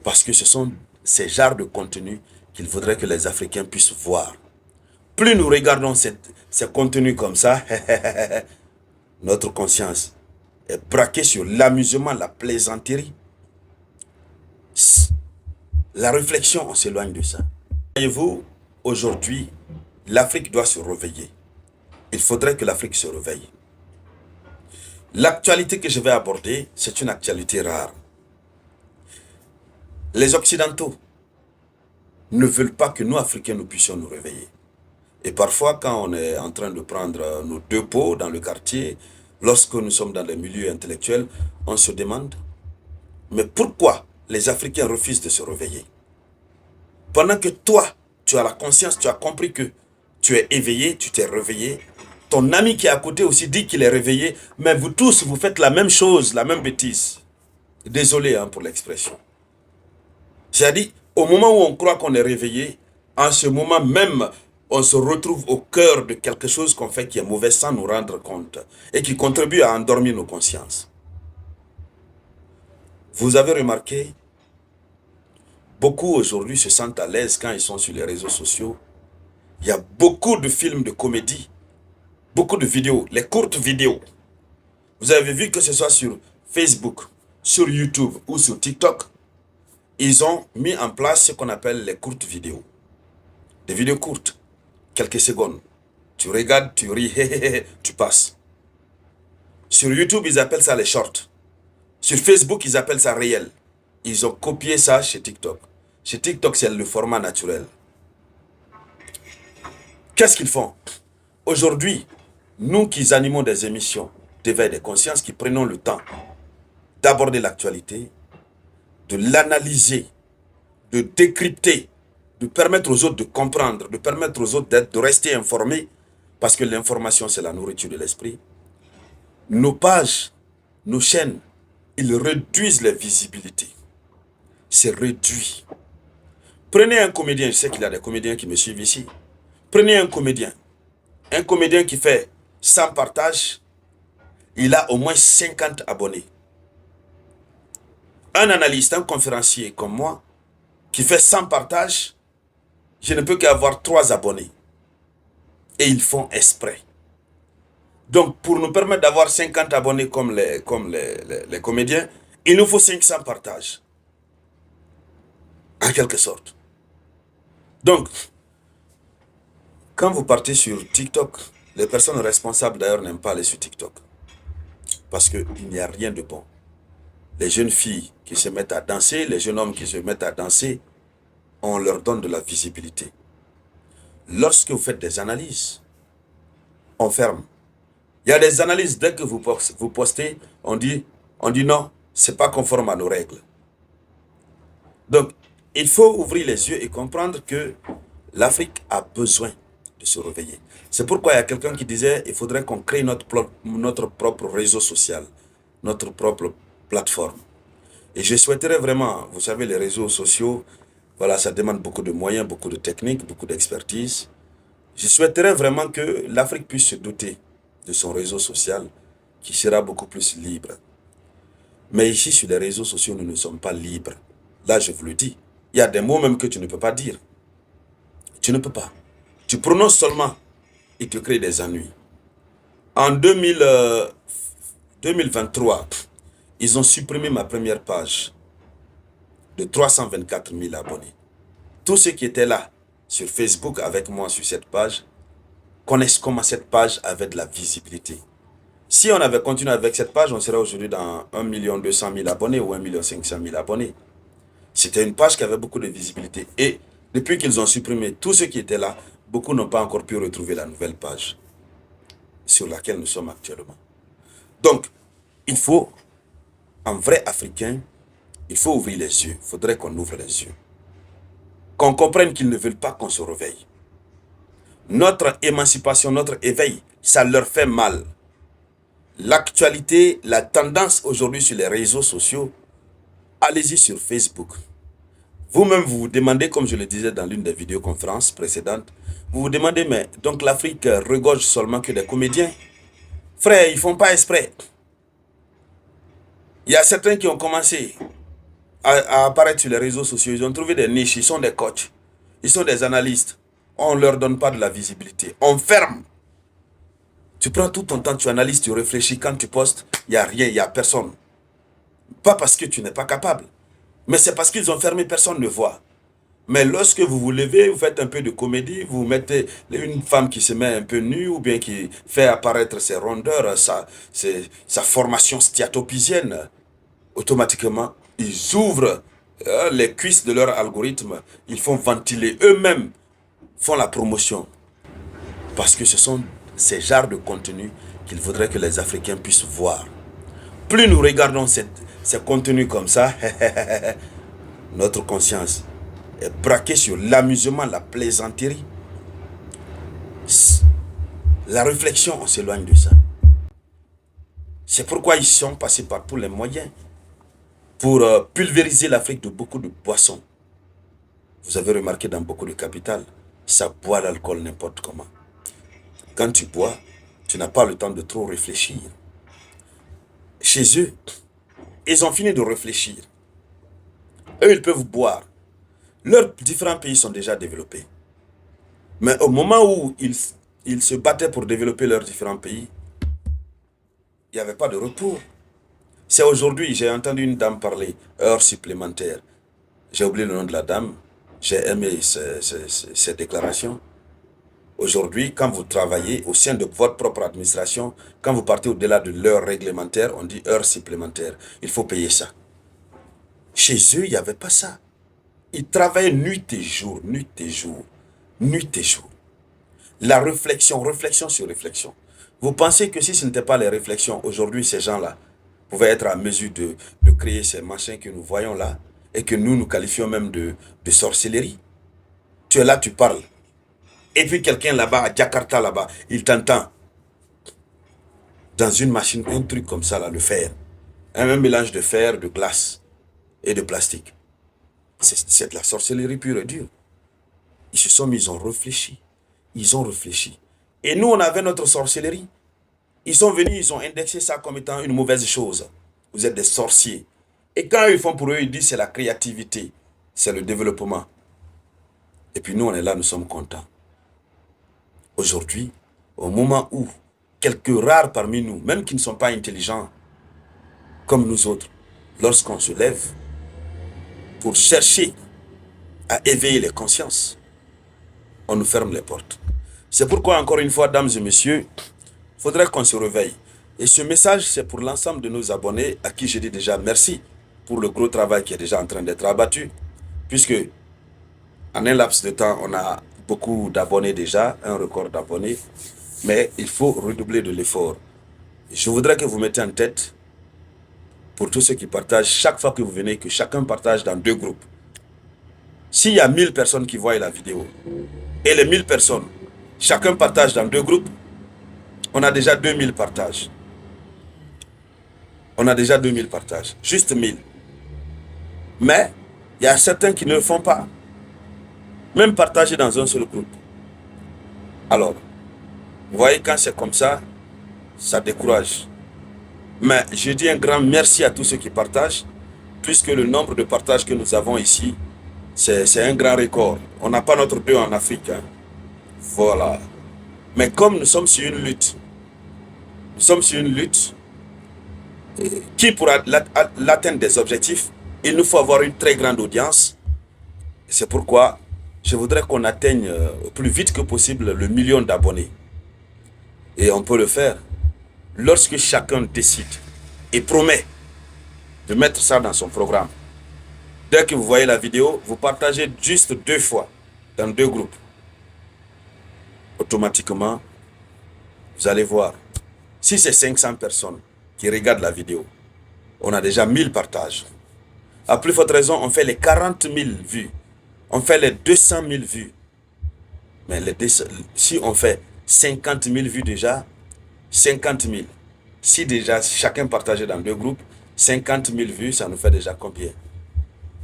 Parce que ce sont ces genres de contenus qu'il faudrait que les Africains puissent voir. Plus nous regardons ces contenus comme ça, notre conscience est braquée sur l'amusement, la plaisanterie. La réflexion, on s'éloigne de ça. Voyez-vous, aujourd'hui, l'Afrique doit se réveiller. Il faudrait que l'Afrique se réveille. L'actualité que je vais aborder, c'est une actualité rare. Les Occidentaux ne veulent pas que nous, Africains, nous puissions nous réveiller. Et parfois, quand on est en train de prendre nos deux pots dans le quartier, lorsque nous sommes dans les milieux intellectuels, on se demande, mais pourquoi les Africains refusent de se réveiller? Pendant que toi, tu as la conscience, tu as compris que tu es éveillé, tu t'es réveillé, ton ami qui est à côté aussi dit qu'il est réveillé, mais vous tous, vous faites la même chose, la même bêtise. Désolé pour l'expression. C'est-à-dire, au moment où on croit qu'on est réveillé, en ce moment même, on se retrouve au cœur de quelque chose qu'on fait qui est mauvais sans nous rendre compte et qui contribue à endormir nos consciences. Vous avez remarqué, beaucoup aujourd'hui se sentent à l'aise quand ils sont sur les réseaux sociaux. Il y a beaucoup de films de comédie, beaucoup de vidéos, les courtes vidéos. Vous avez vu que ce soit sur Facebook, sur YouTube ou sur TikTok, ils ont mis en place ce qu'on appelle les courtes vidéos. Des vidéos courtes, quelques secondes. Tu regardes, tu ris, tu passes. Sur YouTube, ils appellent ça les shorts. Sur Facebook, ils appellent ça réel. Ils ont copié ça chez TikTok. Chez TikTok, c'est le format naturel. Qu'est-ce qu'ils font? Aujourd'hui, nous qui animons des émissions d'éveil des consciences, qui prenons le temps d'aborder l'actualité, de l'analyser, de décrypter, de permettre aux autres de comprendre, de permettre aux autres de rester informés, parce que l'information, c'est la nourriture de l'esprit. Nos pages, nos chaînes, ils réduisent les visibilités. C'est réduit. Prenez un comédien, je sais qu'il y a des comédiens qui me suivent ici. Prenez un comédien qui fait 100 partages, il a au moins 50 abonnés. Un analyste, un conférencier comme moi, qui fait 100 partages, je ne peux qu'avoir 3 abonnés. Et ils font exprès. Donc, pour nous permettre d'avoir 50 abonnés comme les comédiens, il nous faut 500 partages. En quelque sorte. Donc, quand vous partez sur TikTok, les personnes responsables d'ailleurs n'aiment pas aller sur TikTok. Parce qu'il n'y a rien de bon. Les jeunes filles qui se mettent à danser, les jeunes hommes qui se mettent à danser, on leur donne de la visibilité. Lorsque vous faites des analyses, on ferme. Il y a des analyses, dès que vous postez, on dit non, c'est pas conforme à nos règles. Donc, il faut ouvrir les yeux et comprendre que l'Afrique a besoin de se réveiller. C'est pourquoi il y a quelqu'un qui disait il faudrait qu'on crée notre propre réseau social, notre propre plateforme. Et je souhaiterais vraiment, vous savez, les réseaux sociaux, voilà, ça demande beaucoup de moyens, beaucoup de techniques, beaucoup d'expertise. Je souhaiterais vraiment que l'Afrique puisse se doter de son réseau social qui sera beaucoup plus libre. Mais ici, sur les réseaux sociaux, nous ne sommes pas libres. Là, je vous le dis. Il y a des mots même que tu ne peux pas dire. Tu ne peux pas. Tu prononces seulement, il te crée des ennuis. En 2023, ils ont supprimé ma première page de 324 000 abonnés. Tous ceux qui étaient là sur Facebook avec moi sur cette page connaissent comment cette page avait de la visibilité. Si on avait continué avec cette page, on serait aujourd'hui dans 1 200 000 abonnés ou 1 500 000 abonnés. C'était une page qui avait beaucoup de visibilité. Et depuis qu'ils ont supprimé tous ceux qui étaient là, beaucoup n'ont pas encore pu retrouver la nouvelle page sur laquelle nous sommes actuellement. Donc, il faut, en vrai Africain, il faut ouvrir les yeux. Il faudrait qu'on ouvre les yeux. Qu'on comprenne qu'ils ne veulent pas qu'on se réveille. Notre émancipation, notre éveil, ça leur fait mal. L'actualité, la tendance aujourd'hui sur les réseaux sociaux, allez-y sur Facebook. Vous-même, vous vous demandez, comme je le disais dans l'une des vidéoconférences précédentes, vous vous demandez, mais donc l'Afrique regorge seulement que des comédiens? Frère, ils ne font pas exprès. Il y a certains qui ont commencé à apparaître sur les réseaux sociaux. Ils ont trouvé des niches, ils sont des coachs, ils sont des analystes. On ne leur donne pas de la visibilité. On ferme. Tu prends tout ton temps, tu analyses, tu réfléchis. Quand tu postes, il n'y a rien, il n'y a personne. Pas parce que tu n'es pas capable, mais c'est parce qu'ils ont fermé, personne ne voit. Mais lorsque vous vous levez, vous faites un peu de comédie, vous mettez une femme qui se met un peu nue ou bien qui fait apparaître ses rondeurs, sa formation stéatopisienne, automatiquement, ils ouvrent les cuisses de leur algorithme, ils font ventiler eux-mêmes, font la promotion. Parce que ce sont ces genres de contenus qu'il faudrait que les Africains puissent voir. Plus nous regardons ces contenus comme ça, notre conscience est braquée sur l'amusement, la plaisanterie. La réflexion, on s'éloigne de ça. C'est pourquoi ils sont passés par tous les moyens pour pulvériser l'Afrique de beaucoup de boissons. Vous avez remarqué dans beaucoup de capitales, ça boit l'alcool n'importe comment. Quand tu bois, tu n'as pas le temps de trop réfléchir. Chez eux, ils ont fini de réfléchir. Eux, ils peuvent boire. Leurs différents pays sont déjà développés. Mais au moment où ils se battaient pour développer leurs différents pays, il n'y avait pas de repos. C'est aujourd'hui, j'ai entendu une dame parler, heures supplémentaires. J'ai oublié le nom de la dame. J'ai aimé ces déclarations. Aujourd'hui, quand vous travaillez au sein de votre propre administration, quand vous partez au-delà de l'heure réglementaire, on dit heures supplémentaires. Il faut payer ça. Chez eux, il n'y avait pas ça. Ils travaillaient nuit et jour, nuit et jour, nuit et jour. La réflexion, réflexion sur réflexion. Vous pensez que si ce n'était pas les réflexions, aujourd'hui, ces gens-là pouvaient être à mesure de créer ces machins que nous voyons là et que nous qualifions même de sorcellerie? Tu es là, tu parles. Et puis quelqu'un là-bas, à Jakarta là-bas, il t'entend. Dans une machine, un truc comme ça, là, le fer. Un mélange de fer, de glace et de plastique. C'est de la sorcellerie pure et dure. Ils se sont mis, ils ont réfléchi. Ils ont réfléchi. Et nous, on avait notre sorcellerie. Ils sont venus, ils ont indexé ça comme étant une mauvaise chose. Vous êtes des sorciers. Et quand ils font pour eux, ils disent c'est la créativité, c'est le développement. Et puis nous, on est là, nous sommes contents. Aujourd'hui, au moment où quelques rares parmi nous, même qui ne sont pas intelligents, comme nous autres, lorsqu'on se lève pour chercher à éveiller les consciences, on nous ferme les portes. C'est pourquoi, encore une fois, dames et messieurs, il faudrait qu'on se réveille. Et ce message, c'est pour l'ensemble de nos abonnés, à qui je dis déjà merci pour le gros travail qui est déjà en train d'être abattu, puisque en un laps de temps, on a beaucoup d'abonnés déjà, un record d'abonnés, mais il faut redoubler de l'effort. Je voudrais que vous mettiez en tête, pour tous ceux qui partagent, chaque fois que vous venez, que chacun partage dans 2 groupes. S'il y a 1000 personnes qui voient la vidéo, et les 1000 personnes, chacun partage dans 2 groupes, on a déjà 2000 partages. On a déjà 2000 partages, juste 1000. Mais, il y a certains qui ne le font pas. Même partager dans un seul groupe. Alors, vous voyez, quand c'est comme ça, ça décourage. Mais je dis un grand merci à tous ceux qui partagent, puisque le nombre de partages que nous avons ici, c'est un grand record. On n'a pas notre 2 en Afrique. Hein. Voilà. Mais comme nous sommes sur une lutte, qui pourra l'atteindre des objectifs, il nous faut avoir une très grande audience. C'est pourquoi je voudrais qu'on atteigne au plus vite que possible le 1 million d'abonnés. Et on peut le faire lorsque chacun décide et promet de mettre ça dans son programme. Dès que vous voyez la vidéo, vous partagez juste 2 fois dans 2 groupes. Automatiquement, vous allez voir. Si c'est 500 personnes qui regardent la vidéo, on a déjà 1000 partages. À plus forte raison, on fait les 40 000 vues. On fait les 200 000 vues. Mais si on fait 50 000 vues déjà, 50 000. Si déjà chacun partageait dans 2 groupes, 50 000 vues, ça nous fait déjà combien?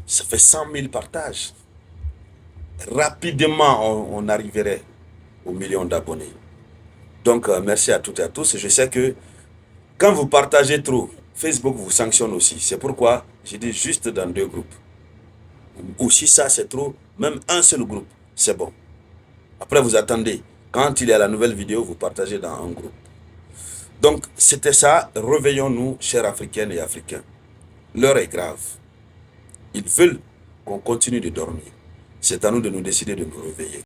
Ça fait 100 000 partages. Rapidement, on arriverait au 1 million d'abonnés. Donc, merci à toutes et à tous. Je sais que quand vous partagez trop, Facebook vous sanctionne aussi. C'est pourquoi Je dis juste dans 2 groupes. Ou si ça c'est trop, même un seul groupe, c'est bon. Après vous attendez. Quand il y a la nouvelle vidéo, vous partagez dans un groupe. Donc c'était ça. Réveillons-nous, chers Africaines et Africains. L'heure est grave. Ils veulent qu'on continue de dormir. C'est à nous de nous décider de nous réveiller.